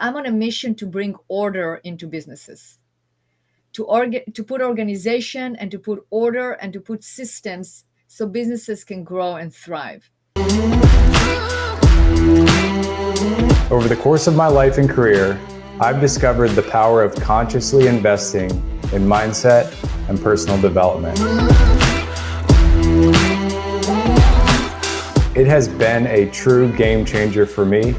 I'm on a mission to bring order into businesses, to put organization and to put order and to put systems so businesses can grow and thrive. Over the course of my life and career, I've discovered the power of consciously investing in mindset and personal development. It has been a true game changer for me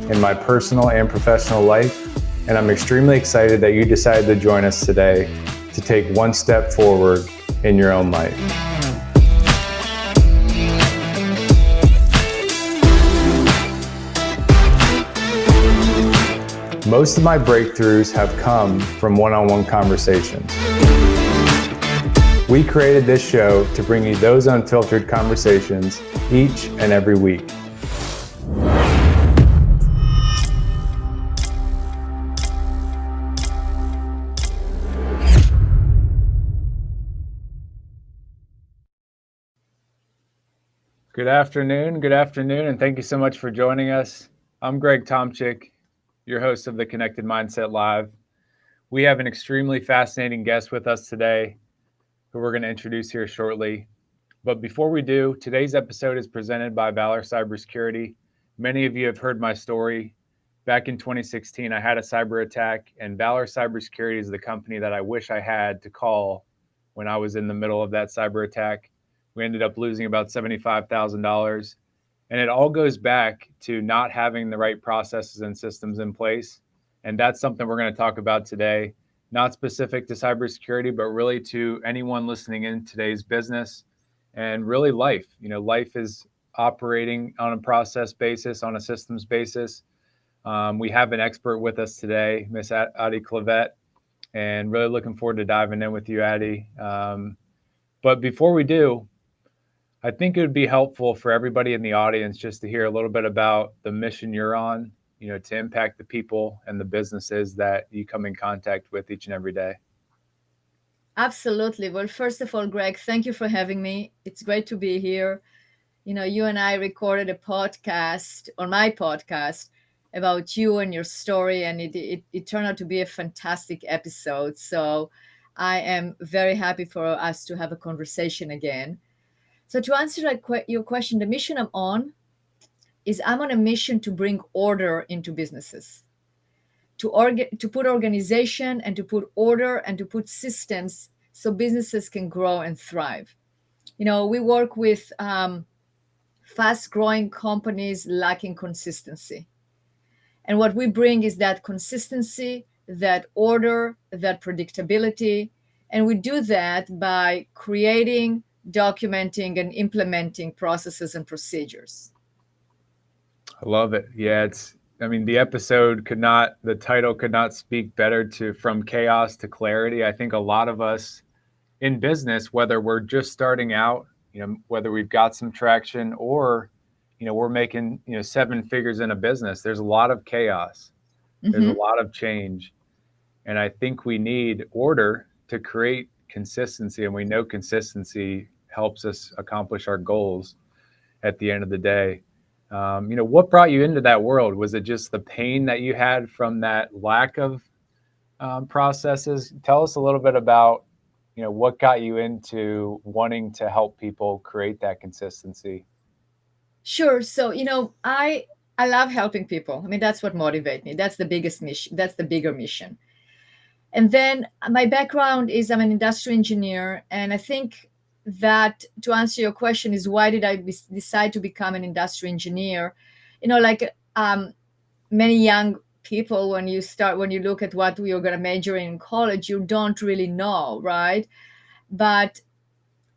in my personal and professional life, and I'm extremely excited that you decided to join us today to take one step forward in your own life. Most of my breakthroughs have come from one-on-one conversations. We created this show to bring you those unfiltered conversations each and every week. Good afternoon, and thank you so much for joining us. I'm Greg Tomczyk, your host of the Connected Mindset Live. We have an extremely fascinating guest with us today who we're going to introduce here shortly. But before we do, today's episode is presented by Valor Cybersecurity. Many of you have heard my story. Back in 2016, I had a cyber attack, and Valor Cybersecurity is the company that I wish I had to call when I was in the middle of that cyber attack. We ended up losing about $75,000. And it all goes back to not having the right processes and systems in place. And that's something we're going to talk about today, not specific to cybersecurity, but really to anyone listening in today's business and really life. You know, life is operating on a process basis, on a systems basis. We have an expert with us today, Miss Adi Klevit, and really looking forward to diving in with you, Adi. But before we do, I think it would be helpful for everybody in the audience just to hear a little bit about the mission you're on, you know, to impact the people and the businesses that you come in contact with each and every day. Absolutely. Well, first of all, Greg, thank you for having me. It's great to be here. You know, you and I recorded a podcast on my podcast about you and your story, and it turned out to be a fantastic episode. So I am very happy for us to have a conversation again. So to answer your question, the mission I'm on is I'm on a mission to bring order into businesses, to put organization and to put order and to put systems so businesses can grow and thrive. You know, we work with fast-growing companies lacking consistency. And what we bring is that consistency, that order, that predictability. And we do that by creating, documenting, and implementing processes and procedures. I love it. Yeah, the title could not speak better to From Chaos to Clarity. I think a lot of us in business, whether we're just starting out, you know, whether we've got some traction or, you know, we're making, you know, seven figures in a business, there's a lot of chaos. There's a lot of change. And I think we need order to create consistency. And we know consistency helps us accomplish our goals at the end of the day. You know, what brought you into that world? Was it just the pain that you had from that lack of processes? Tell us a little bit about, you know, what got you into wanting to help people create that consistency. Sure. So, you know, I love helping people. I mean, that's what motivates me. That's the biggest mission. That's the bigger mission. And then my background is I'm an industrial engineer. And I think that to answer your question is why did I decide to become an industrial engineer? You know, like many young people, when you look at what you're going to major in college, you don't really know, right? But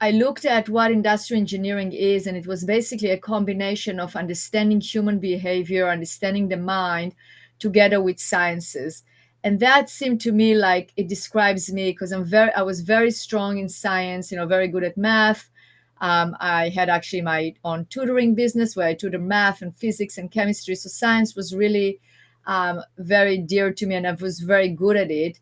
I looked at what industrial engineering is, and it was basically a combination of understanding human behavior, understanding the mind, together with sciences. And that seemed to me like it describes me because I was very strong in science, you know, very good at math. I had actually my own tutoring business where I tutored math and physics and chemistry. So science was really very dear to me, and I was very good at it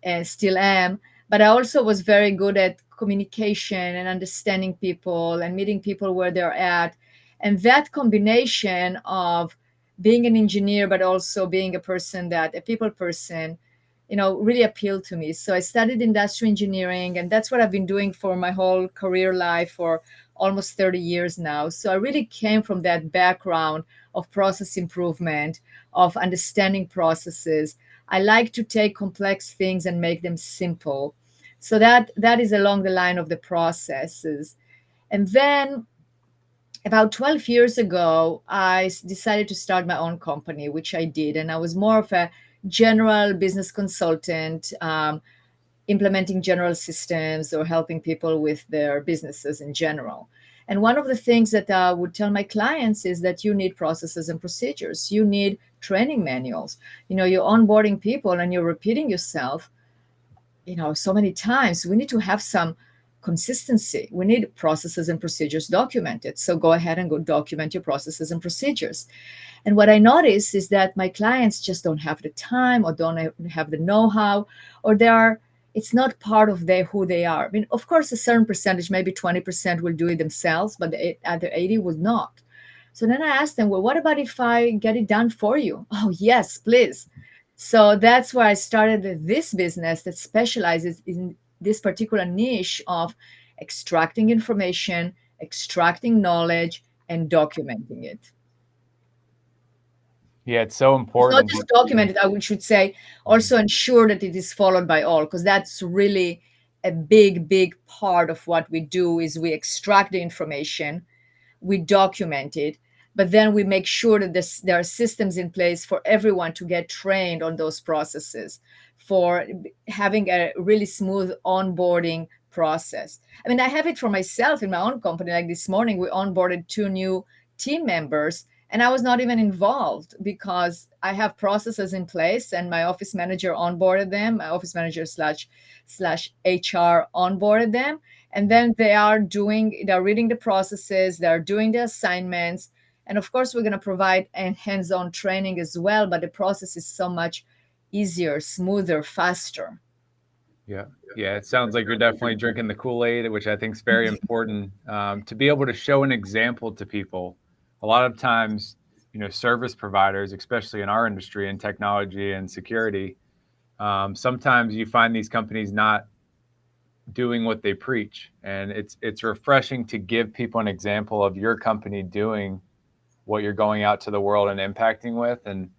and still am. But I also was very good at communication and understanding people and meeting people where they're at. And that combination of being an engineer, but also being a person that a people person, really appealed to me. So I studied industrial engineering, and that's what I've been doing for my whole career life for almost 30 years now. So I really came from that background of process improvement, of understanding processes. I like to take complex things and make them simple. So that is along the line of the processes. And then about 12 years ago, I decided to start my own company, which I did. And I was more of a general business consultant, implementing general systems or helping people with their businesses in general. And one of the things that I would tell my clients is that you need processes and procedures. You need training manuals. You're onboarding people and you're repeating yourself so many times. We need to have some consistency. We need processes and procedures documented. So go ahead and go document your processes and procedures. And what I notice is that my clients just don't have the time or don't have the know-how, or it's not part of who they are. I mean, of course, a certain percentage, maybe 20% will do it themselves, but the other 80 will not. So then I asked them, well, what about if I get it done for you? Oh, yes, please. So that's why I started this business that specializes in this particular niche of extracting information, extracting knowledge, and documenting it. Yeah, it's so It's not important. just documented, should say, Mhm. also ensure that it is followed by all, because that's really a big, big part of what we do is we extract the information, we document it, but then we make sure that there are systems in place for everyone to get trained on those processes, for having a really smooth onboarding process. I mean, I have it for myself in my own company. Like this morning, we onboarded two new team members, and I was not even involved because I have processes in place, and my office manager onboarded them. My office manager slash HR onboarded them, and then they're reading the processes, they're doing the assignments, and of course we're going to provide a hands-on training as well, but the process is so much easier, smoother, faster. Yeah. Yeah. It sounds like you're definitely drinking the Kool-Aid, which I think is very important, to be able to show an example to people. A lot of times, service providers, especially in our industry in technology and security, sometimes you find these companies not doing what they preach, and it's refreshing to give people an example of your company doing what you're going out to the world and impacting with, and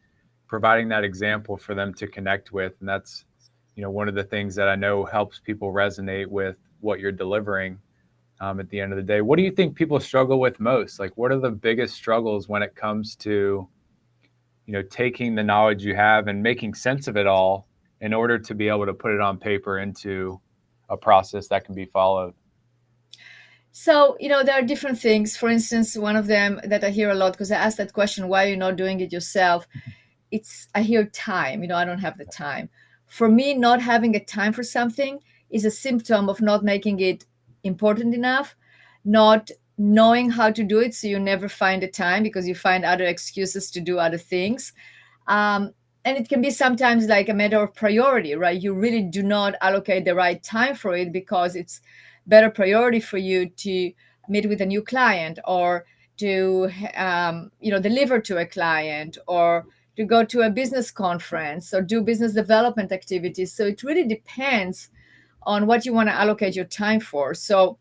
providing that example for them to connect with. And that's, one of the things that I know helps people resonate with what you're delivering. At the end of the day, what do you think people struggle with most? Like, what are the biggest struggles when it comes to, taking the knowledge you have and making sense of it all in order to be able to put it on paper into a process that can be followed? So, there are different things. For instance, one of them that I hear a lot, because I asked that question, why are you not doing it yourself? I hear time. I don't have the time. For me, not having a time for something is a symptom of not making it important enough, not knowing how to do it, so you never find the time because you find other excuses to do other things. um, and it can be sometimes like a matter of priority, right? You really do not allocate the right time for it because it's better priority for you to meet with a new client, or to deliver to a client, or to go to a business conference, or do business development activities. So it really depends on what you want to allocate your time for. So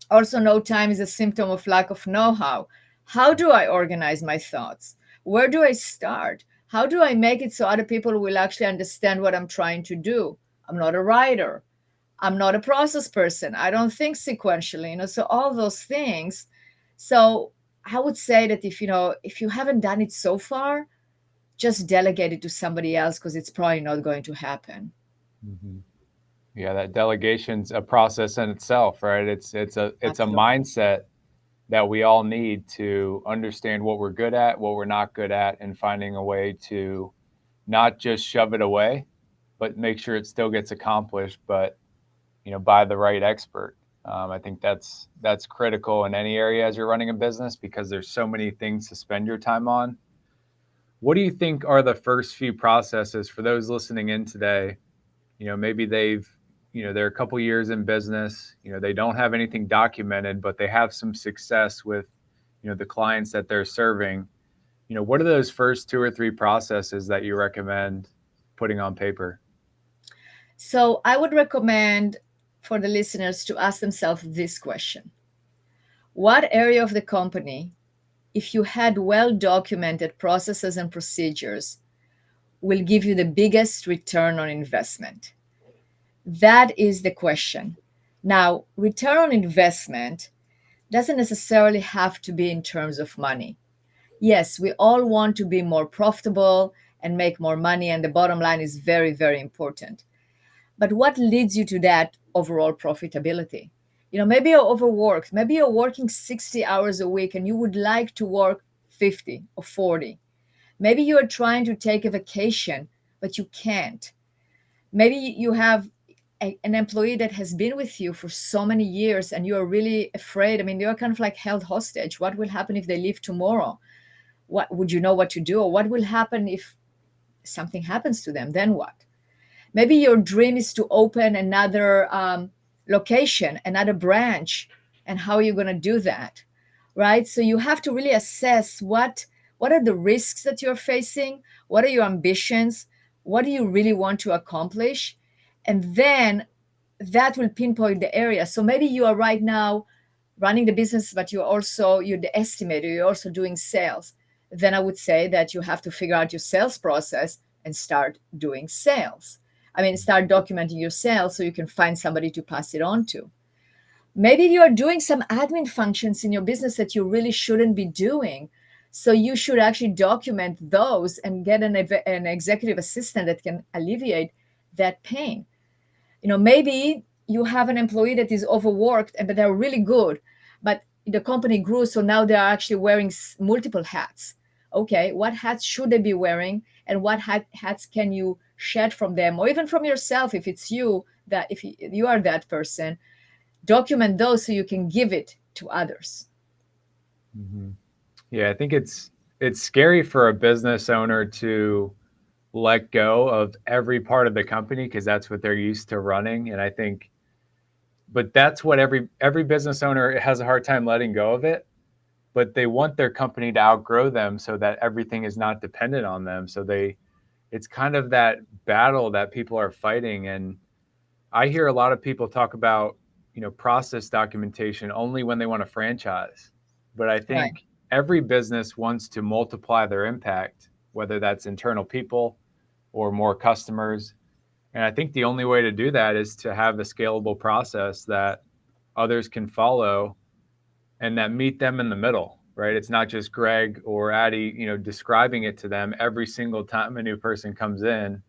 also, no time is a symptom of lack of know-how. How do I organize my thoughts? Where do I start? How do I make it so other people will actually understand what I'm trying to do? I'm not a writer. I'm not a process person. I don't think sequentially, so all those things. So I would say that if you haven't done it so far, just delegate it to somebody else, because it's probably not going to happen. Mm-hmm. Yeah, that delegation's a process in itself, right? It's a Absolutely. mindset that we all need to understand what we're good at, what we're not good at, and finding a way to not just shove it away, but make sure it still gets accomplished, but by the right expert. I think that's critical in any area as you're running a business, because there's so many things to spend your time on. What do you think are the first few processes for those listening in today? Maybe they're a couple years in business, they don't have anything documented, but they have some success with, the clients that they're serving. what are those first two or three processes that you recommend putting on paper? So I would recommend for the listeners to ask themselves this question: what area of the company, if you had well documented processes and procedures, will give you the biggest return on investment? That is the question. Now, return on investment doesn't necessarily have to be in terms of money. Yes, we all want to be more profitable and make more money, and the bottom line is very, very important. But what leads you to that overall profitability? Maybe you're overworked. Maybe you're working 60 hours a week and you would like to work 50 or 40. Maybe you are trying to take a vacation, but you can't. Maybe you have an employee that has been with you for so many years and you are really afraid. I mean, you're kind of like held hostage. What will happen if they leave tomorrow? What would you know what to do? Or what will happen if something happens to them? Then what? Maybe your dream is to open another location, another branch, and how are you going to do that, right? So you have to really assess what are the risks that you're facing, what are your ambitions, what do you really want to accomplish, and then that will pinpoint the area. So maybe you are right now running the business, but you're the estimator, you're also doing sales. Then I would say that you have to figure out your sales process and start doing sales. I mean, start documenting your sales so you can find somebody to pass it on to. Maybe you are doing some admin functions in your business that you really shouldn't be doing. So you should actually document those and get an executive assistant that can alleviate that pain. Maybe you have an employee that is overworked but they're really good, but the company grew, so now they are actually wearing multiple hats. Okay, what hats should they be wearing, and what hats can you shed from them, or even from yourself if it's you, that if you are that person, document those so you can give it to others. Mm-hmm. Yeah, I think it's scary for a business owner to let go of every part of the company because that's what they're used to running. And I think, but that's what every business owner has a hard time letting go of it. But they want their company to outgrow them so that everything is not dependent on them. So it's kind of that battle that people are fighting. And I hear a lot of people talk about, process documentation only when they want to franchise. But I Right. think every business wants to multiply their impact, whether that's internal people or more customers. And I think the only way to do that is to have a scalable process that others can follow and that meet them in the middle, right? It's not just Greg or Addie, describing it to them every single time a new person comes in,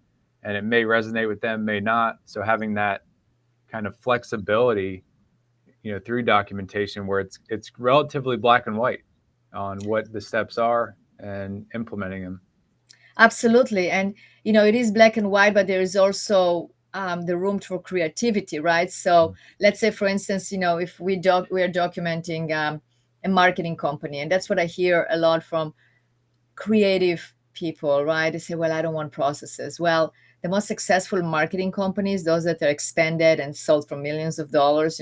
and it may resonate with them, may not. So having that kind of flexibility, through documentation where it's relatively black and white on what the steps are and implementing them. Absolutely. And, it is black and white, but there is also the room for creativity, right? So let's say, for instance, if we are documenting a marketing company, and that's what I hear a lot from creative people, right? They say, well, I don't want processes. Well, the most successful marketing companies, those that are expanded and sold for millions of dollars,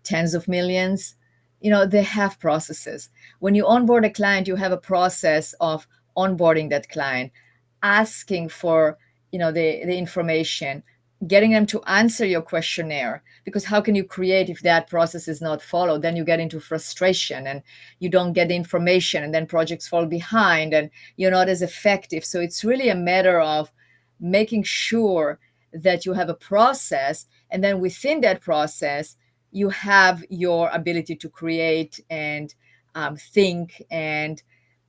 tens of millions, they have processes. When you onboard a client, you have a process of onboarding that client, asking for the information, getting them to answer your questionnaire, because how can you create if that process is not followed? Then you get into frustration and you don't get the information, and then projects fall behind and you're not as effective. So it's really a matter of making sure that you have a process, and then within that process you have your ability to create and think and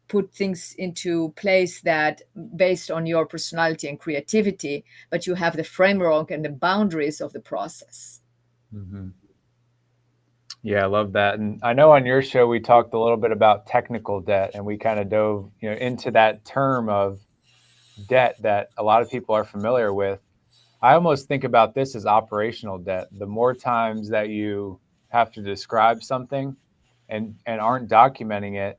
put things into place that based on your personality and creativity, but you have the framework and the boundaries of the process. Mm-hmm. Yeah, I love that. And I know on your show we talked a little bit about technical debt, and we kind of dove, into that term of debt that a lot of people are familiar with. I almost think about this as operational debt. The more times that you have to describe something and aren't documenting it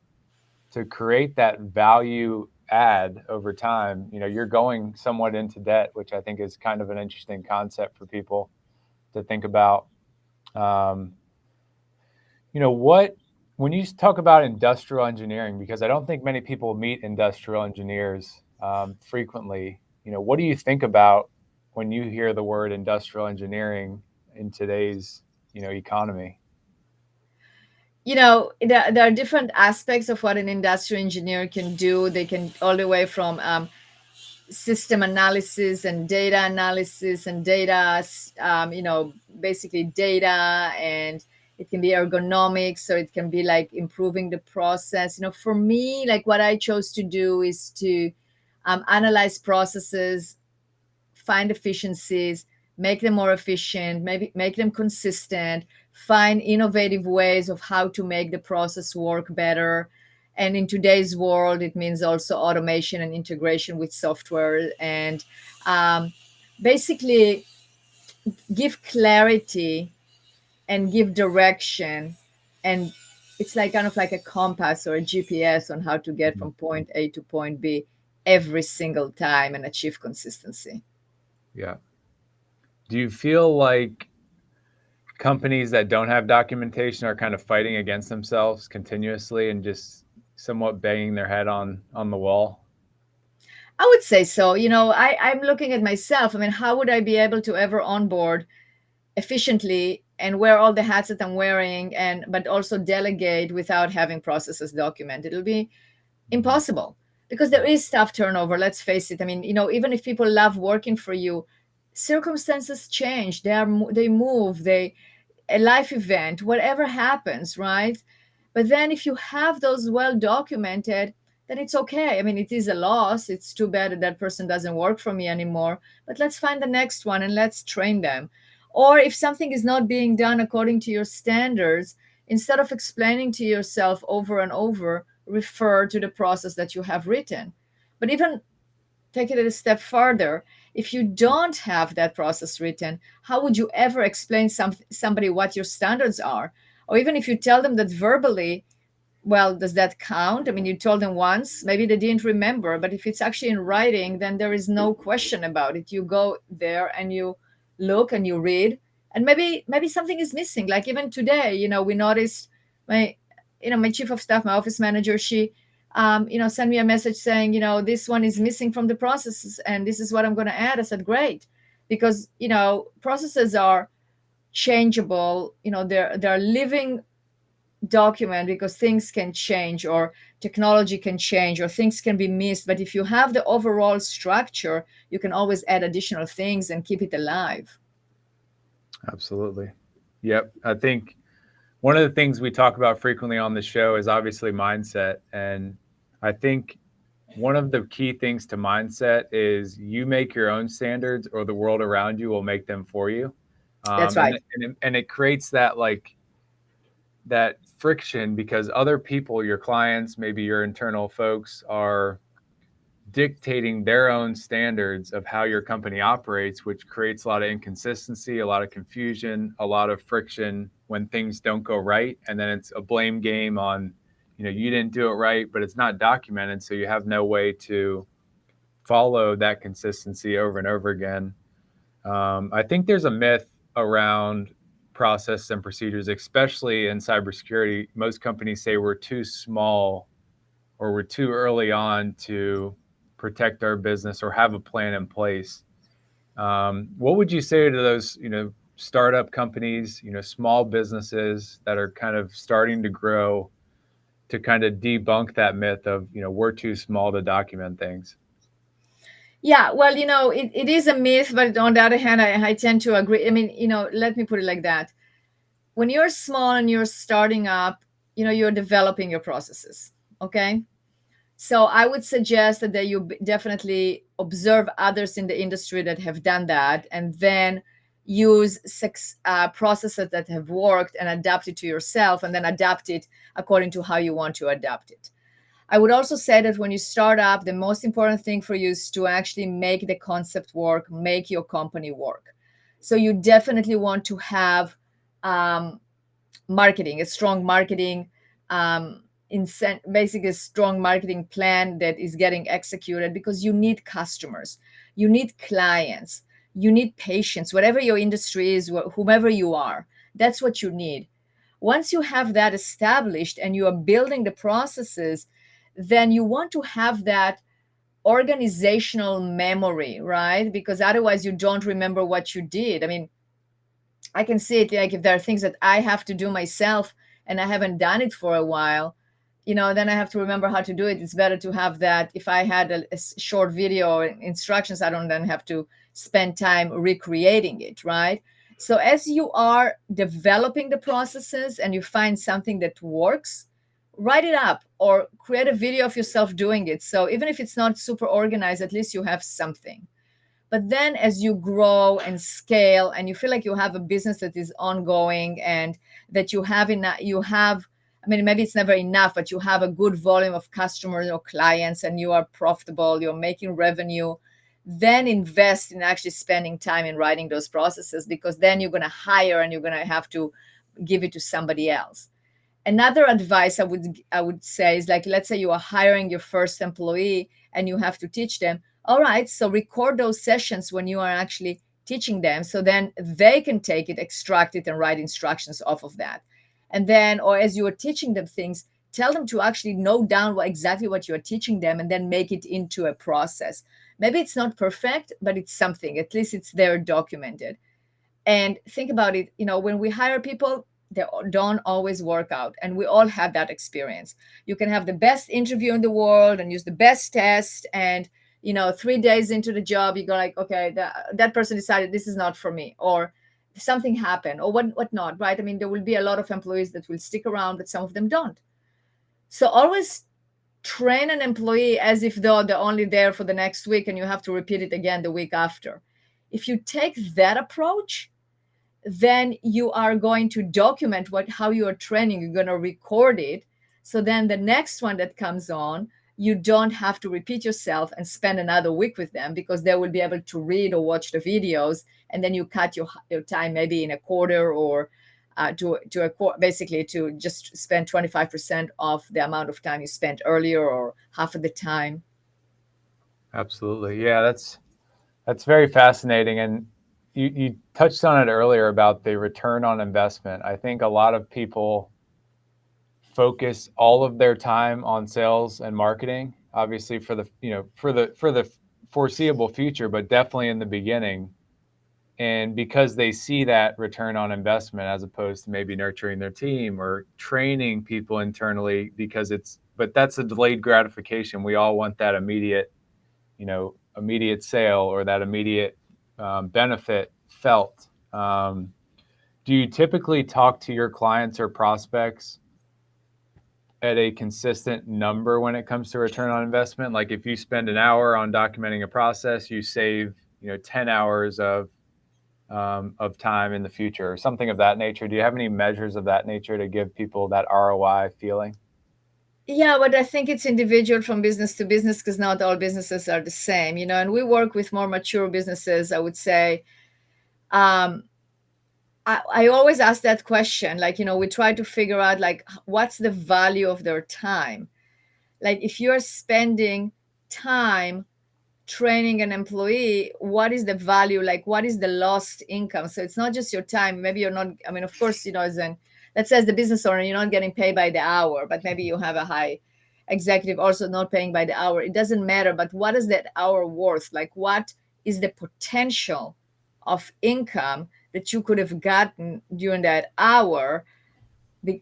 to create that value add over time, you're going somewhat into debt, which I think is kind of an interesting concept for people to think about. Um, what When you talk about industrial engineering, because I don't think many people meet industrial engineers frequently, what do you think about when you hear the word industrial engineering in today's, economy? There are different aspects of what an industrial engineer can do. They can all the way from system analysis and data analysis and basically data, and it can be ergonomics, so it can be like improving the process. For me, like what I chose to do is to analyze processes, find efficiencies, make them more efficient, maybe make them consistent, find innovative ways of how to make the process work better. And in today's world, it means also automation and integration with software, and um, basically give clarity and give direction. And it's like kind of like a compass or a GPS on how to get Mhm. from point A to point B every single time and achieve consistency. Yeah. Do you feel like companies that don't have documentation are kind of fighting against themselves continuously and just somewhat banging their head on the wall? I would say so. I'm looking at myself. I mean, how would I be able to ever onboard efficiently and wear all the hats that I'm wearing, and but also delegate without having processes documented? It'll be Mhm. impossible because there Yeah. is staff turnover. Let's face it. I mean, even if people love working for you, circumstances change. They move. They a life event, whatever happens, right? But then if you have those well documented, then it's okay. I mean, it is a loss. It's too bad that that person doesn't work for me anymore, but let's find the next one and let's train them. Or if something is not being done according to your standards, instead of explaining to yourself over and over, refer to the process that you have written. But even take it a step further. If you don't have that process written, how would you ever explain somebody what your standards are? Or even if you tell them that verbally, well, does that count? I mean, you told them once, maybe they didn't remember, but if it's actually in writing, then there is no question about it. You go there and you look and you read, and maybe something is missing. Like even today, we noticed my, my chief of staff, my office manager, she, sent me a message saying, this one is missing from the processes, and this is what I'm going to add. I said, great, because processes are changeable. They're living document because things can change or technology can change or things can be missed, but if you have the overall structure, you can always add additional things and keep it alive. Absolutely. Yep. I think one of the things we talk about frequently on the show is obviously mindset. And I think one of the key things to mindset is you make your own standards or the world around you will make them for you. That's And, right. and it creates that like that friction because other people, your clients, maybe your internal folks are dictating their own standards of how your company operates, which creates a lot of inconsistency, a lot of confusion, a lot of friction when things don't go right. And then it's a blame game on, you didn't do it right, but it's not documented. So you have no way to follow that consistency over and over again. I think there's a myth around process and procedures, especially in cybersecurity. Most companies say we're too small or we're too early on to protect our business or have a plan in place. What would you say to those, startup companies, small businesses that are kind of starting to grow to kind of debunk that myth of, we're too small to document things? Yeah, well, it is a myth, but on the other hand, I tend to agree. I mean, let me put it like that. When you're small and you're starting up, you're developing your processes. Okay. So I would suggest that you definitely observe others in the industry that have done that, and then use processes that have worked and adapt it to yourself, and then adapt it according to how you want to adapt it. I would also say that when you start up, the most important thing for you is to actually make the concept work, make your company work. So you definitely want to have um, marketing, a strong marketing, basically a strong marketing plan that is getting executed, because you need customers, you need clients, you need patients, whatever your industry is, whomever you are, that's what you need. Once you have that established and you are building the processes, then you want to have that organizational memory, right? Because otherwise you don't remember what you did. I mean, I can see it like if there are things that I have to do myself and I haven't done it for a while, then I have to remember how to do it. It's better to have that. If I had a short video or instructions, I don't then have to spend time recreating it, right? So as you are developing the processes and you find something that works, write it up or create a video of yourself doing it. So even if it's not super organized, at least you have something. But then as you grow and scale and you feel like you have a business that is ongoing and that you have enough, I mean, maybe it's never enough, but you have a good volume of customers or clients and you are profitable, you're making revenue, then invest in actually spending time in writing those processes, because then you're going to hire and you're going to have to give it to somebody else. Another advice I would say is, like, let's say you are hiring your first employee and you have to teach them. All right, so record those sessions when you are actually teaching them, so then they can take it, extract it, and write instructions off of that. And then, or as you are teaching them things, tell them to actually note down exactly what you are teaching them and then make it into a process. Maybe it's not perfect, but it's something. At least it's there documented. And think about it, when we hire people, they don't always work out. And we all have that experience. You can have the best interview in the world and use the best test. And, 3 days into the job, you go like, okay, that person decided this is not for me, or something happened, or what not, right? I mean, there will be a lot of employees that will stick around, but some of them don't. So always train an employee as if though they're only there for the next week and you have to repeat it again the week after. If you take that approach, then you are going to document how you are training. You're going to record it. So then the next one that comes on, you don't have to repeat yourself and spend another week with them, because they will be able to read or watch the videos. And then you cut your time maybe in a quarter, or basically to just spend 25% of the amount of time you spent earlier, or half of the time. Absolutely. Yeah, that's very fascinating. And you touched on it earlier about the return on investment. I think a lot of people focus all of their time on sales and marketing, obviously for the for the foreseeable future, but definitely in the beginning. And because they see that return on investment, as opposed to maybe nurturing their team or training people internally, but that's a delayed gratification. We all want that immediate sale, or that immediate benefit felt. Do you typically talk to your clients or prospects at a consistent number when it comes to return on investment? Like if you spend an hour on documenting a process, you save 10 hours of time in the future, or something of that nature. Do you have any measures of that nature to give people that ROI feeling? Yeah, but I think it's individual from business to business, because not all businesses are the same, and we work with more mature businesses, I would say. Um, I always ask that question, like, we try to figure out, like, what's the value of their time? Like, if you're spending time training an employee, what is the value? Like, what is the lost income? So it's not just your time. Maybe you're not, I mean, of course, let's say as the business owner, you're not getting paid by the hour, but maybe you have a high executive also not paying by the hour. It doesn't matter. But what is that hour worth? Like, what is the potential of income that you could have gotten during that hour?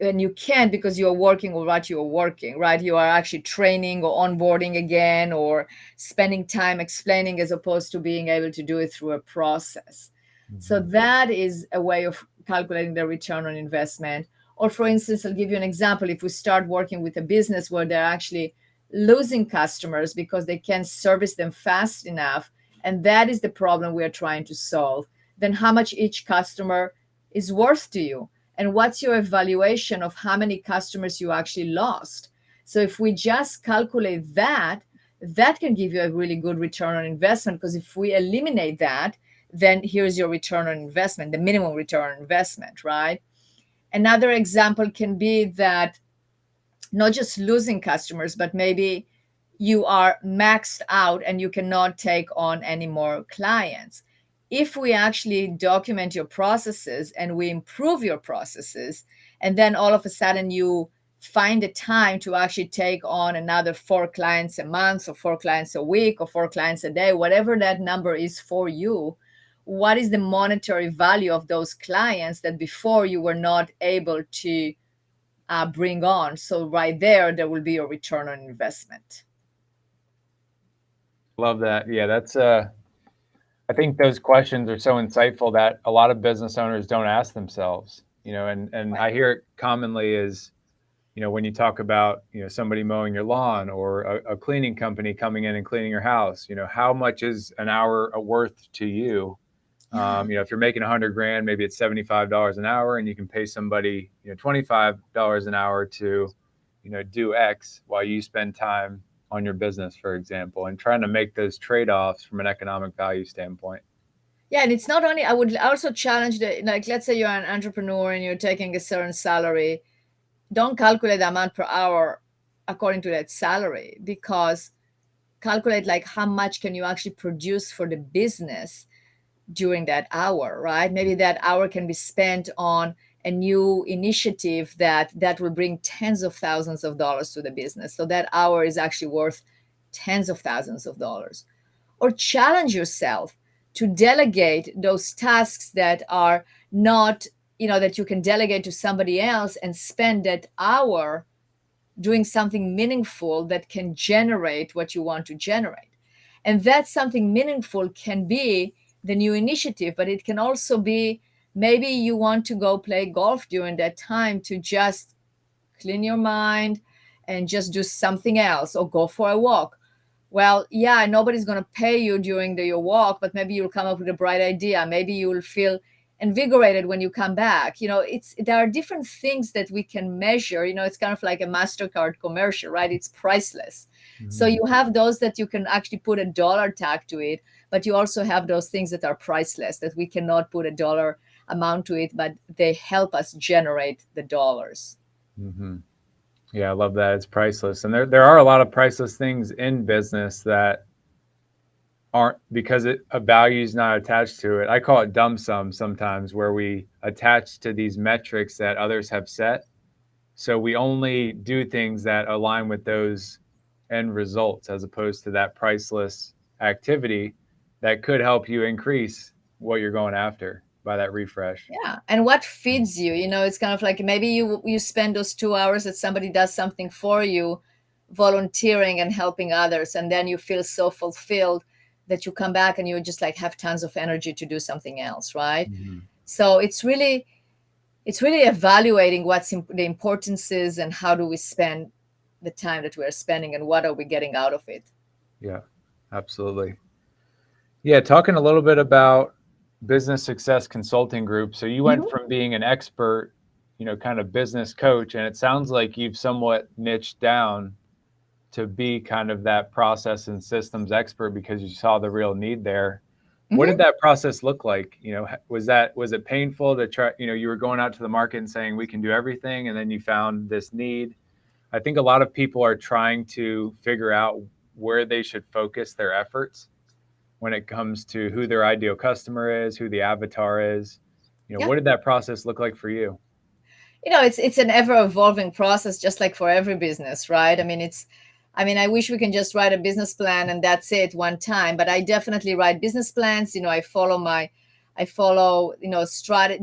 And you can't, because you're working or what you're working, right? You are actually training or onboarding again, or spending time explaining, as opposed to being able to do it through a process. So Mm-hmm. that is a way of calculating the return on investment. Or for instance, I'll give you an example. If we start working with a business where they're actually losing customers because they can't service them fast enough, and that is the problem we are trying to solve, then how much each customer is worth to you? And what's your evaluation of how many customers you actually lost? So if we just calculate that, that can give you a really good return on investment, because if we eliminate that, then here's your return on investment, the minimum return on investment, right? Another example can be that not just losing customers, but maybe you are maxed out and you cannot take on any more clients. If we actually document your processes and we improve your processes and then all of a sudden you find the time to actually take on another 4 clients a month, or 4 clients a week, or 4 clients a day, whatever that number is for you. What is the monetary value of those clients that before you were not able to bring on? So right there will be a return on investment. Love that. Yeah, that's I think those questions are so insightful that a lot of business owners don't ask themselves, and Right. I hear it commonly is, when you talk about, somebody mowing your lawn or a cleaning company coming in and cleaning your house, how much is an hour worth to you? Yeah. If you're making 100 grand, maybe it's $75 an hour, and you can pay somebody, $25 an hour to, do X while you spend time on your business, for example, and trying to make those trade-offs from an economic value standpoint. Yeah, and it's not only, I would also challenge the, like, let's say you're an entrepreneur and you're taking a certain salary. Don't calculate the amount per hour according to that salary, because calculate like how much can you actually produce for the business during that hour, right? Maybe that hour can be spent on a new initiative that will bring tens of thousands of dollars to the business. So that hour is actually worth tens of thousands of dollars. Or challenge yourself to delegate those tasks that are not, that you can delegate to somebody else, and spend that hour doing something meaningful that can generate what you want to generate. And that something meaningful can be the new initiative, but it can also be, maybe you want to go play golf during that time to just clean your mind and just do something else, or go for a walk. Well, yeah, nobody's going to pay you during your walk, but maybe you'll come up with a bright idea. Maybe you'll feel invigorated when you come back. There are different things that we can measure. It's kind of like a MasterCard commercial, right? It's priceless. So Mm-hmm. you have those that you can actually put a dollar tag to it, but you also have those things that are priceless, that we cannot put a dollar amount to it, but they help us generate the dollars. Mm-hmm. Yeah, I love that. It's priceless, and there are a lot of priceless things in business that aren't, because a value is not attached to it. I call it dumb sum sometimes, where we attach to these metrics that others have set. So we only do things that align with those end results, as opposed to that priceless activity that could help you increase what you're going after by that refresh. Yeah, and what feeds you? It's kind of like, maybe you spend those 2 hours that somebody does something for you, volunteering and helping others, and then you feel so fulfilled that you come back and you just like have tons of energy to do something else, right? Mm-hmm. So it's really evaluating what's the importance is, and how do we spend the time that we're spending, and what are we getting out of it. Yeah, absolutely. Yeah, talking a little bit about business success consulting group. So you went Mhm. from being an expert, kind of business coach, and it sounds like you've somewhat niched down to be kind of that process and systems expert because you saw the real need there. What did Mhm. that process look like? Was it painful to try, you were going out to the market and saying we can do everything, and then you found this need? I think a lot of people are trying to figure out where they should focus their efforts when it comes to who their ideal customer is, who the avatar is. Yeah. What did that process look like for you? It's an ever evolving process, just like for every business, right? I mean, I wish we can just write a business plan and that's it one time, but I definitely write business plans. I follow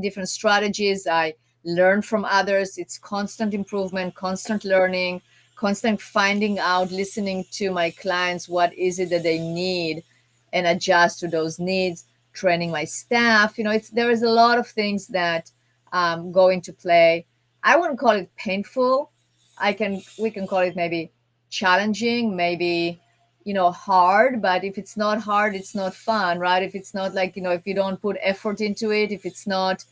different strategies. I learn from others. It's constant improvement, constant learning, constant finding out, listening to my clients, what is it that they need, and adjust to those needs, training my staff. There is a lot of things that go into play. I wouldn't call it painful. We can call it maybe challenging, maybe hard. But if it's not hard, it's not fun, right? If it's not like, if you don't put effort into it, if it's not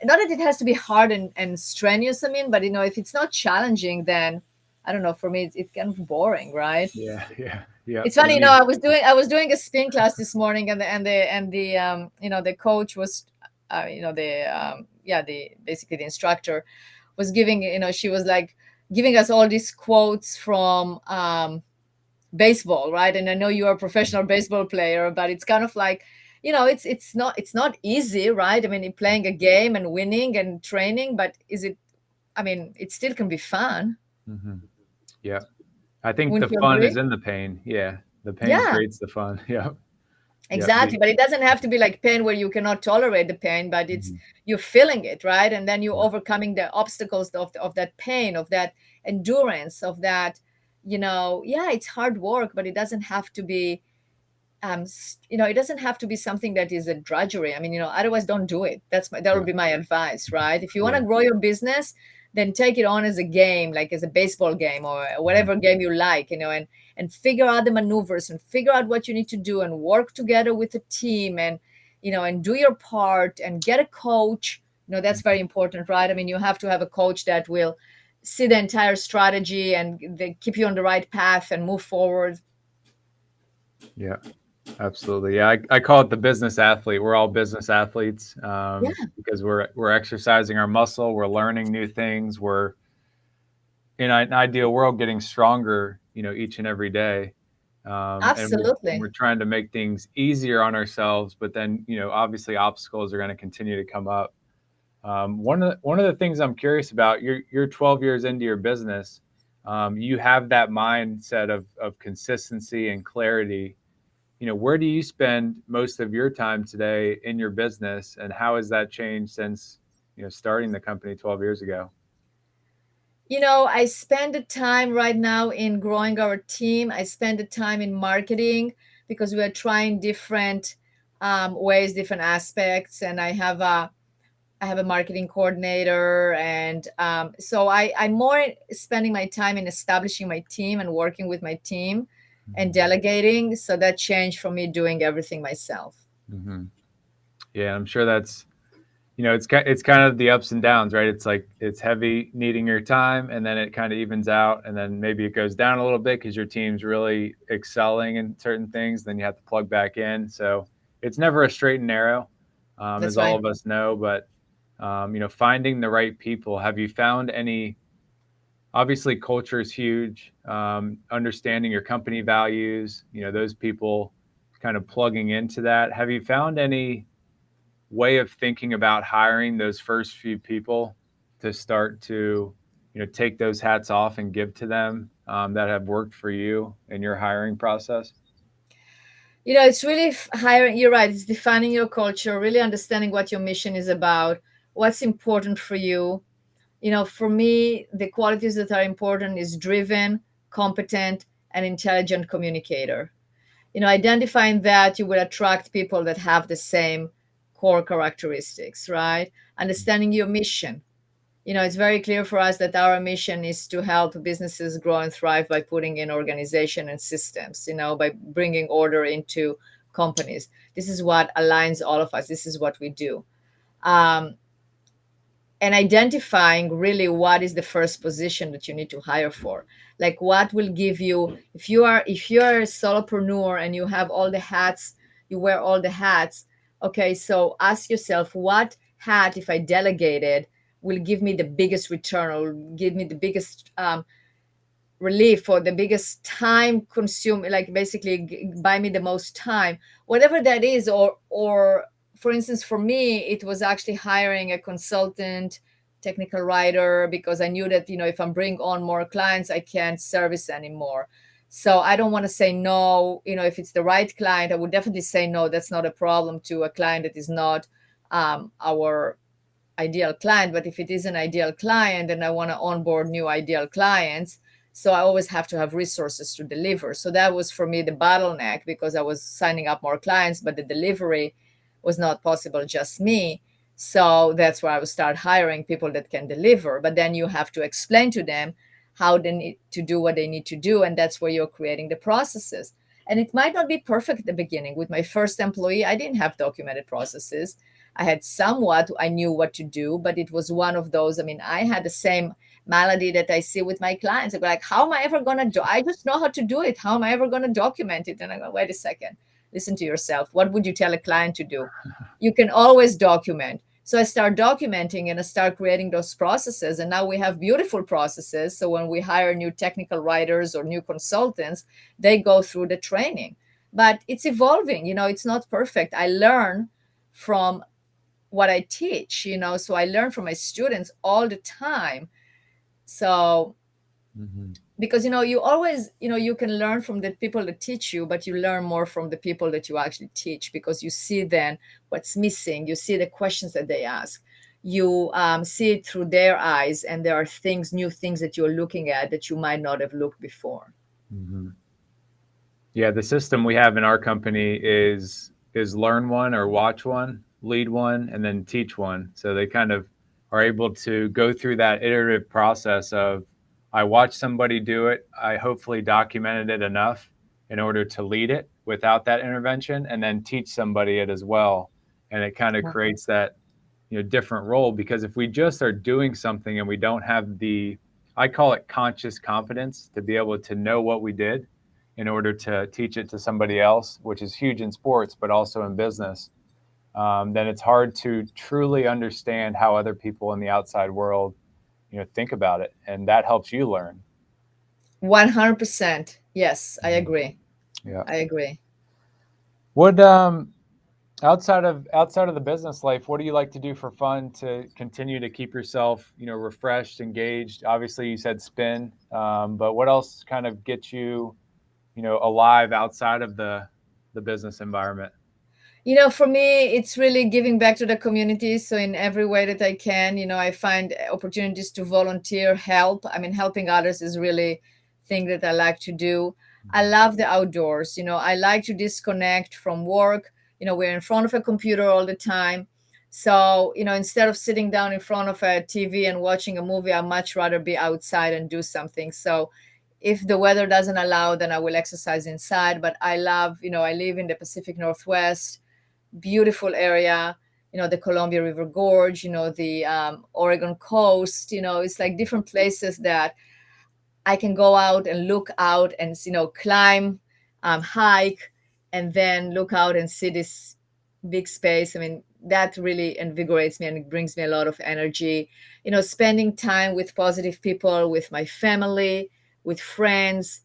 that it has to be hard and strenuous. But if it's not challenging, then I don't know. For me, it's kind of boring, right? Yeah, yeah, yeah. It's It funny, needs. I was doing a spin class this morning, and the coach was, the basically the instructor was giving, she was like giving us all these quotes from baseball, right? And I know you're a professional baseball player, but it's kind of like it's not easy, right? I mean, you're playing a game and winning and training, but is it, I mean, it still can be fun. Hmm. Yeah. I think the Wouldn't you fun is agree? in the pain. Yeah. The pain Yeah, creates the fun. Yep. Yep. exactly. But it doesn't have to be like pain where you cannot tolerate the pain, but it's Mhm. you're feeling it, right? And then you're Yep. overcoming the obstacles of that pain, of that endurance, of that, yeah, it's hard work, but it doesn't have to be it doesn't have to be something that is a drudgery. I mean, otherwise don't do it. That would Yeah. be my advice, right? If you want Yeah. to grow your business, then take it on as a game, like as a baseball game or Mhm. whatever game you like, and figure out the maneuvers and figure out what you need to do and work together with a team and do your part and get a coach. That's very important, right? I mean, you have to have a coach that will see the entire strategy and they keep you on the right path and move forward. Yeah. Absolutely. Yeah. I call it the business athlete. We're all business athletes, Yeah, because we're exercising our muscle. We're learning new things. We're in an ideal world getting stronger, each and every day. And we're absolutely. trying to make things easier on ourselves, but then, obviously obstacles are going to continue to come up. One of the things I'm curious about, you're 12 years into your business. You have that mindset of consistency and clarity. Where do you spend most of your time today in your business, and how has that changed since starting the company 12 years ago? I spend the time right now in growing our team. I spend the time in marketing because we are trying different ways, different aspects, and I have a marketing coordinator, and so I'm more spending my time in establishing my team and working with my team and Hmm. delegating. So that changed from me doing everything myself. Hmm. Yeah, I'm sure that's it's kind of the ups and downs, right? It's like it's heavy needing your time, and then it kind of evens out, and then maybe it goes down a little bit because your team's really excelling in certain things. Then you have to plug back in, so it's never a straight and narrow, That's as all right. of us know. But finding the right people. Have you found any? Obviously, culture is huge. Understanding your company values, those people kind of plugging into that. Have you found any way of thinking about hiring those first few people to start to take those hats off and give to them, that have worked for you in your hiring process? It's really hiring. You're right. It's defining your culture, really understanding what your mission is about, what's important for you. For me, the qualities that are important is driven, competent, and intelligent communicator. Identifying that, you will attract people that have the same core characteristics, right? Understanding your mission. It's very clear for us that our mission is to help businesses grow and thrive by putting in organization and systems, by bringing order into companies. This is what aligns all of us. This is what we do. Um, and identifying really what is the first position that you need to hire for, like what will give you, if you're a solopreneur and you have all the hats, you wear all the hats. Okay, so ask yourself, what hat, if I delegated, will give me the biggest return or give me the biggest relief for the biggest time consume, like basically buy me the most time, whatever that is. Or for instance, for me, it was actually hiring a consultant technical writer, because I knew that if I'm bring on more clients, I can't service anymore. So I don't want to say no. If it's the right client, I would definitely say no, that's not a problem, to a client that is not our ideal client. But if it is an ideal client and I want to onboard new ideal clients, so I always have to have resources to deliver. So that was for me the bottleneck, because I was signing up more clients, but the delivery was not possible, just me. So that's where I would start hiring people that can deliver. But then you have to explain to them how they need to do what they need to do. And that's where you're creating the processes. And it might not be perfect at the beginning. With my first employee, I didn't have documented processes. I had somewhat, I knew what to do, but it was one of those. I mean, I had the same malady that I see with my clients. They're like, how am I ever going to do? I just know how to do it. How am I ever going to document it? And I go, wait a second, listen to yourself. What would you tell a client to do? You can always document. So I start documenting and I start creating those processes. And now we have beautiful processes. So when we hire new technical writers or new consultants, they go through the training. but it's evolving. It's not perfect. I learn from what I teach, so I learn from my students all the time. So Hmm. because you always, you can learn from the people that teach you, but you learn more from the people that you actually teach, because you see then what's missing, you see the questions that they ask, you see it through their eyes, and there are things, new things that you're looking at that you might not have looked before. Hmm. Yeah, the system we have in our company is learn one or watch one, lead one, and then teach one. So they kind of are able to go through that iterative process of I watched somebody do it, I hopefully documented it enough in order to lead it without that intervention, and then teach somebody it as well. And it kind of creates that different role, because if we just are doing something and we don't have the, I call it conscious confidence, to be able to know what we did in order to teach it to somebody else, which is huge in sports but also in business, then it's hard to truly understand how other people in the outside world think about it, and that helps you learn. 100%. Yes, I Mhm. agree. Yeah. I agree. What outside of the business life, what do you like to do for fun to continue to keep yourself, refreshed, engaged? Obviously, you said spin, but what else kind of gets you, alive outside of the business environment? For me, it's really giving back to the community. So in every way that I can, I find opportunities to volunteer, help. I mean, helping others is really thing that I like to do. I Mhm. love the outdoors. I like to disconnect from work. We're in front of a computer all the time. So, instead of sitting down in front of a TV and watching a movie, I'd much rather be outside and do something. So if the weather doesn't allow, then I will exercise inside. But I love, I live in the Pacific Northwest, beautiful area, the Columbia River Gorge, the Oregon coast. It's like different places that I can go out and look out and climb, hike, and then look out and see this big space. I mean, that really invigorates me, and it brings me a lot of energy. Spending time with positive people, with my family, with friends.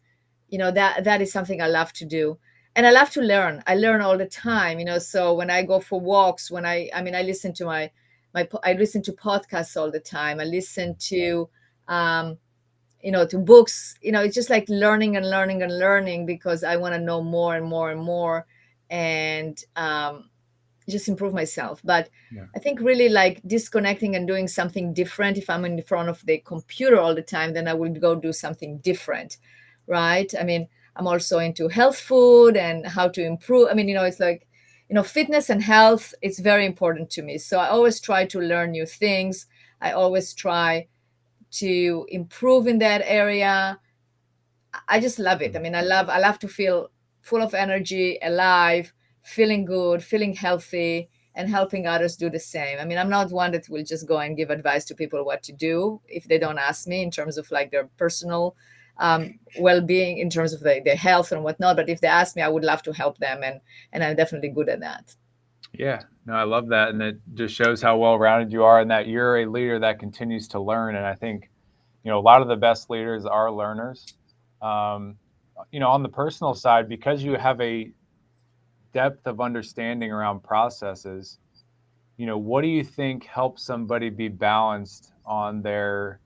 That is something I love to do, and I love to learn. I learn all the time. So when I go for walks, when I mean, I listen to I listen to podcasts all the time. I listen um, to books. It's just like learning and learning and learning, because I want to know more and more and more, and just improve myself. But Yeah. I think really like disconnecting and doing something different. If I'm in front of the computer all the time, then I will go do something different, right? I mean, I'm also into health food and how to improve. I mean, it's like, fitness and health, it's very important to me. So I always try to learn new things. I always try to improve in that area. I just love it. I mean, I love to feel full of energy, alive, feeling good, feeling healthy, and helping others do the same. I mean, I'm not one that will just go and give advice to people what to do if they don't ask me, in terms of like their personal well-being, in terms of their health and whatnot. But if they ask me, I would love to help them, and I'm definitely good at that. Yeah, no, I love that, and it just shows how well rounded you are, and that you're a leader that continues to learn. And I think a lot of the best leaders are learners. Um, on the personal side, because you have a depth of understanding around processes, what do you think helps somebody be balanced on their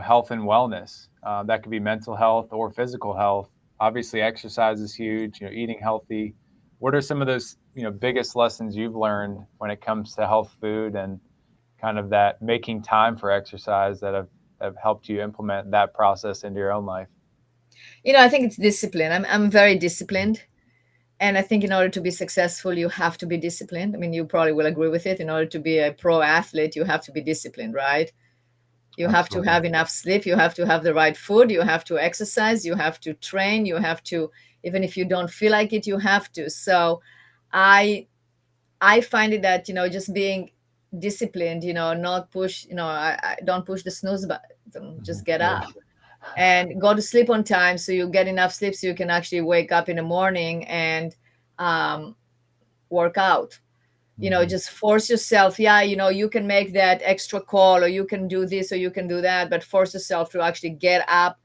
health and wellness? That could be mental health or physical health. Obviously, exercise is huge. Eating healthy. What are some of those biggest lessons you've learned when it comes to health food and kind of that making time for exercise that have helped you implement that process into your own life? I think it's discipline. I'm very disciplined. And I think in order to be successful, you have to be disciplined. I mean, you probably will agree with it. In order to be a pro athlete, you have to be disciplined, right? You have to Absolutely. have enough sleep. You have to have the right food. You have to exercise. You have to train. You have to, even if you don't feel like it, you have to. So I I find it that, just being disciplined, not push, I don't push the snooze button, just get Yeah. up and go to sleep on time, so you get enough sleep so you can actually wake up in the morning and um, work out. Hmm. Just force yourself. Yeah, you can make that extra call, or you can do this, or you can do that, but force yourself to actually get up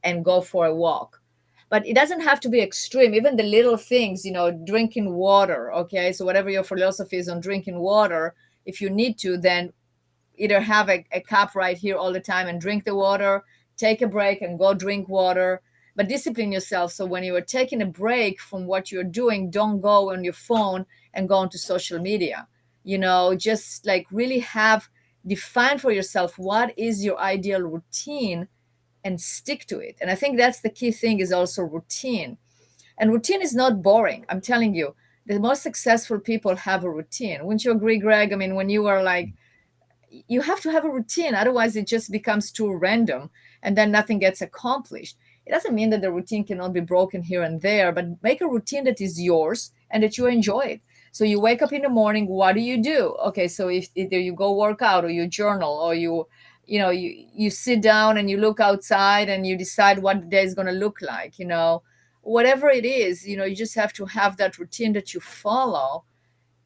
and go for a walk. But it doesn't have to be extreme. Even the little things, drinking water. Okay, so whatever your philosophy is on drinking water, if you need to, then either have a cup right here all the time and drink the water, take a break and go drink water, but discipline yourself. So when you are taking a break from what you're doing, don't go on your phone and go onto social media. Just like really have define for yourself what is your ideal routine and stick to it. And I think that's the key thing, is also routine. And routine is not boring. I'm telling you, the most successful people have a routine. Wouldn't you agree, Greg? I mean, when you are like, you have to have a routine, otherwise it just becomes too random and then nothing gets accomplished. It doesn't mean that the routine cannot be broken here and there, but make a routine that is yours and that you enjoy it. So you wake up in the morning, what do you do? Okay, so if either you go work out or you journal, or you sit down and you look outside and you decide what the day is going to look like. Whatever it is, you just have to have that routine that you follow.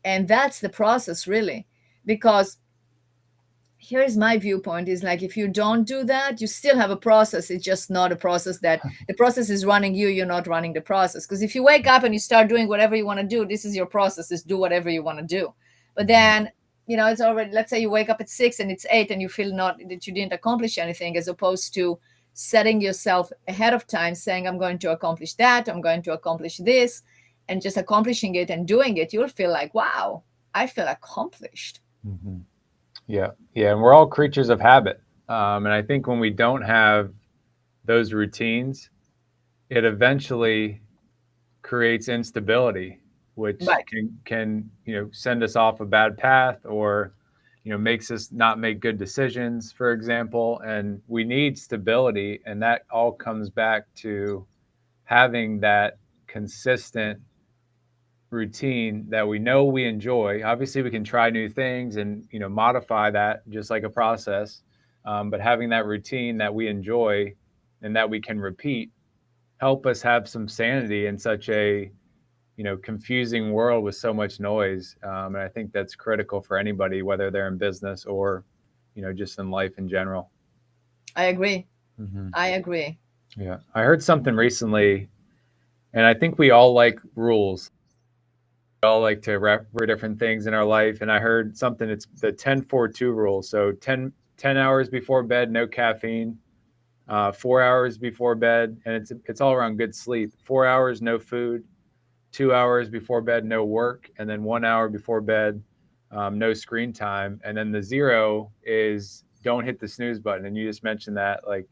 And that's the process, really. Because here's my viewpoint, is like, if you don't do that, you still have a process. It's just not a process that the process is running you, you're not running the process. Because if you wake up and you start doing whatever you want to do, this is your process, is do whatever you want to do. But then, it's already, let's say you wake up at 6 and it's 8 and you feel not that you didn't accomplish anything, as opposed to setting yourself ahead of time, saying, I'm going to accomplish that, I'm going to accomplish this, and just accomplishing it and doing it, you'll feel like, wow, I feel accomplished. Mm-hmm. Yeah, yeah, and we're all creatures of habit, and I think when we don't have those routines, it eventually creates instability, which Right. can send us off a bad path, or makes us not make good decisions, for example. And we need stability, and that all comes back to having that consistent routine that we know we enjoy. Obviously, we can try new things and modify that just like a process, but having that routine that we enjoy and that we can repeat help us have some sanity in such a confusing world with so much noise. And I think that's critical for anybody, whether they're in business or just in life in general. I agree. Hmm. I agree. Yeah, I heard something recently, and I think we all like rules. We all like to remember different things in our life. And I heard something, it's the 10-4-2 rule. So 10 hours before bed, no caffeine, 4 hours before bed, and it's all around good sleep. 4 hours, no food. 2 hours before bed, no work. And then 1 hour before bed, no screen time. And then the zero is don't hit the snooze button. And you just mentioned that, like,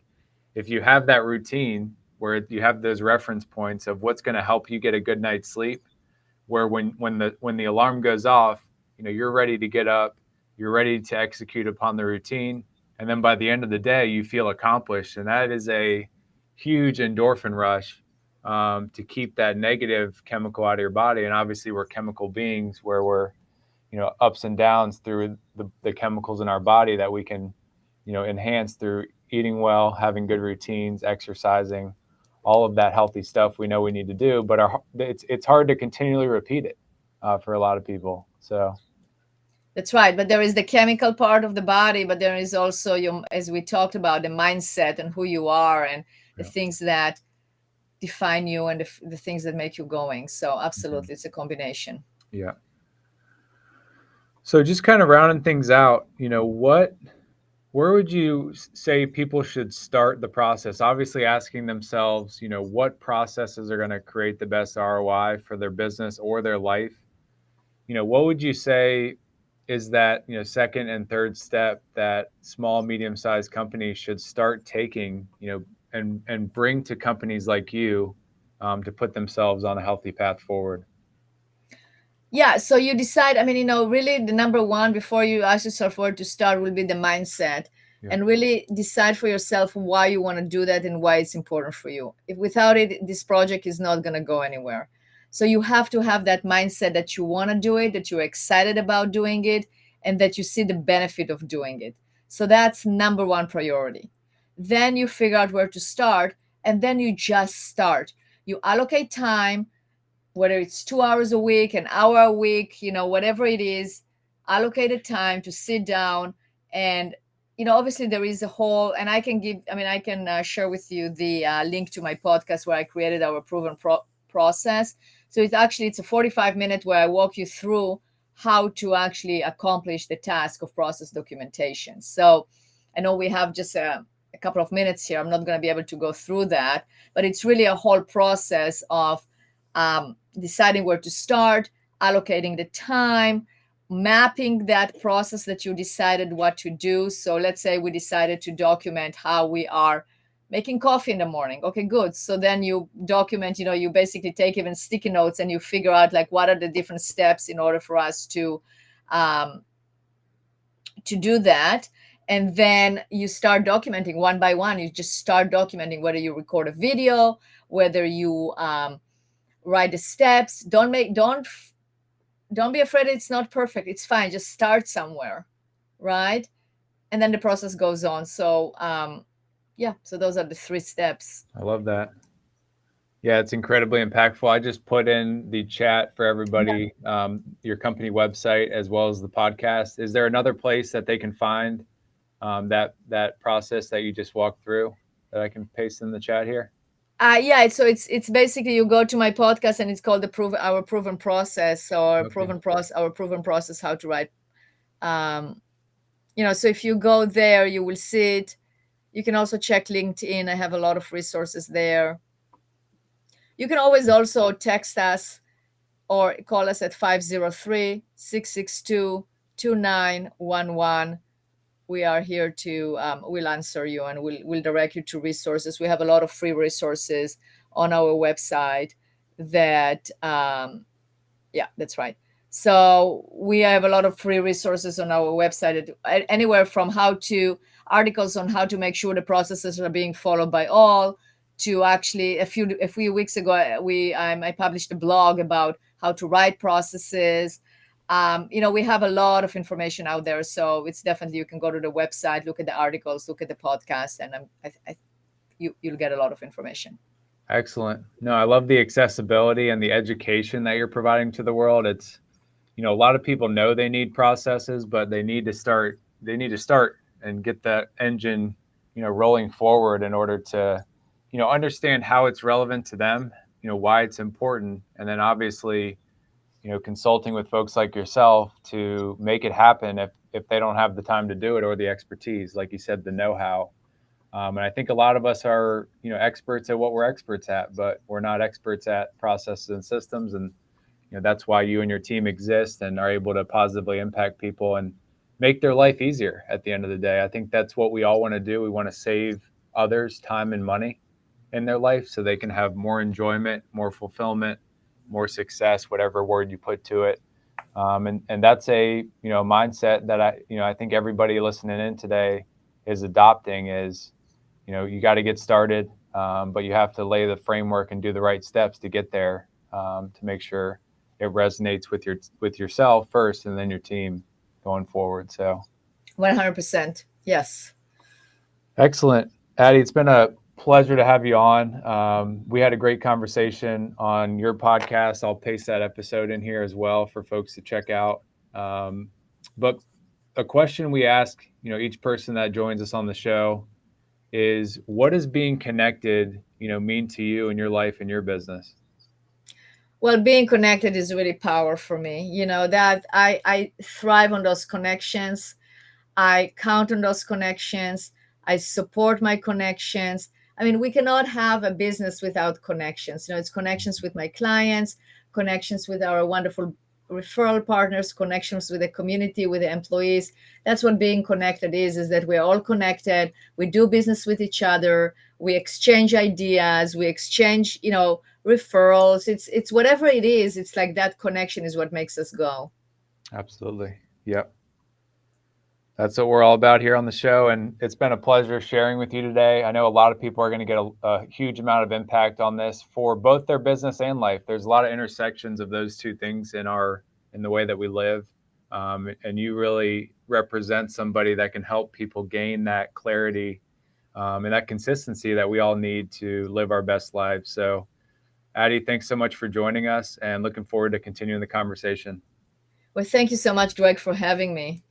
if you have that routine where you have those reference points of what's going to help you get a good night's sleep, where when the alarm goes off, you're ready to get up, you're ready to execute upon the routine, and then by the end of the day, you feel accomplished, and that is a huge endorphin rush, to keep that negative chemical out of your body. And obviously, we're chemical beings, where we're ups and downs through the chemicals in our body that we can enhance through eating well, having good routines, exercising, all of that healthy stuff we know we need to do. But it's hard to continually repeat it, for a lot of people. So That's right. But there is the chemical part of the body, but there is also your, as we talked about, the mindset and who you are and the yeah. things that define you and the things that make you going. So Mm-hmm. absolutely, it's a combination. Yeah. So just kind of rounding things out, where would you say people should start the process? Obviously, asking themselves, what processes are going to create the best ROI for their business or their life. What would you say is that, second and third step that small, medium-sized companies should start taking, and bring to companies like you, to put themselves on a healthy path forward? Yeah, so you decide, I mean, really the number one before you ask yourself where to start will be the mindset, Yeah. and really decide for yourself why you want to do that and why it's important for you. If without it, this project is not going to go anywhere. So you have to have that mindset that you want to do it, that you're excited about doing it, and that you see the benefit of doing it. So that's number one priority. Then you figure out where to start, and then you just start. You allocate time, whether it's 2 hours a week, an hour a week, whatever it is, allocated time to sit down and obviously there is a whole, and I can share with you the link to my podcast where I created our proven process. So it's a 45-minute where I walk you through how to actually accomplish the task of process documentation. So I know we have just a couple of minutes here. I'm not going to be able to go through that, but it's really a whole process of deciding where to start, allocating the time, mapping that process that you decided what to do. So let's say we decided to document how we are making coffee in the morning. Okay, good. So then you document, you basically take even sticky notes and you figure out like what are the different steps in order for us um, to do that. And then you start documenting one by one. You just start documenting whether you record a video, whether you write the steps. Don't be afraid it's not perfect. It's fine. Just start somewhere, right? And then the process goes on. So yeah, so those are the 3 steps. I love that. Yeah, it's incredibly impactful. I just put in the chat for Yeah. everybody your company website as well as the podcast. Is there another place that they can find that process that you just walked through that I can paste in the chat here? Yeah, so it's basically you go to my podcast and it's called our proven process or Okay. our proven process how to write. Um, so if you go there, you will see it. You can also check LinkedIn. I have a lot of resources there. You can always also text us or call us at 503-662-2911. We are here to we'll answer you and we'll direct you to resources. We have a lot of free resources on our website that yeah, that's right. So we have a lot of free resources on our website, anywhere from how to articles on how to make sure the processes are being followed by all, to actually a few weeks ago I published a blog about how to write processes. We have a lot of information out there, so it's definitely, you can go to the website, look at the articles, look at the podcast, and you'll get a lot of information. Excellent. No, I love the accessibility and the education that you're providing to the world. It's, a lot of people know they need processes, but they need to start and get that engine, rolling forward in order to, understand how it's relevant to them, why it's important. And then obviously, consulting with folks like yourself to make it happen if they don't have the time to do it or the expertise, like you said, the know-how. And I think a lot of us are, experts at what we're experts at, but we're not experts at processes and systems. And that's why you and your team exist and are able to positively impact people and make their life easier at the end of the day. I think that's what we all want to do. We want to save others time and money in their life so they can have more enjoyment, more fulfillment, more success, whatever word you put to it. And that's a mindset that I think everybody listening in today is adopting. Is you got to get started, but you have to lay the framework and do the right steps to get there, to make sure it resonates with yourself first and then your team going forward. So 100%. Yes. excellent. Addie, it's been a pleasure to have you on. We had a great conversation on your podcast. I'll paste that episode in here as well for folks to check out. But a question we ask, each person that joins us on the show is, what does being connected, mean to you in your life and your business? Well, being connected is really power for me. That I thrive on those connections. I count on those connections. I support my connections. I mean, we cannot have a business without connections. It's connections with my clients, connections with our wonderful referral partners, connections with the community, with the employees. That's what being connected is that we're all connected. We do business with each other. We exchange ideas. We exchange, referrals. It's whatever it is. It's like that connection is what makes us go. Absolutely. Yep. That's what we're all about here on the show. And it's been a pleasure sharing with you today. I know a lot of people are going to get a huge amount of impact on this for both their business and life. There's a lot of intersections of those two things in the way that we live. And you really represent somebody that can help people gain that clarity, and that consistency that we all need to live our best lives. So, Addie, thanks so much for joining us and looking forward to continuing the conversation. Well, thank you so much, Greg, for having me.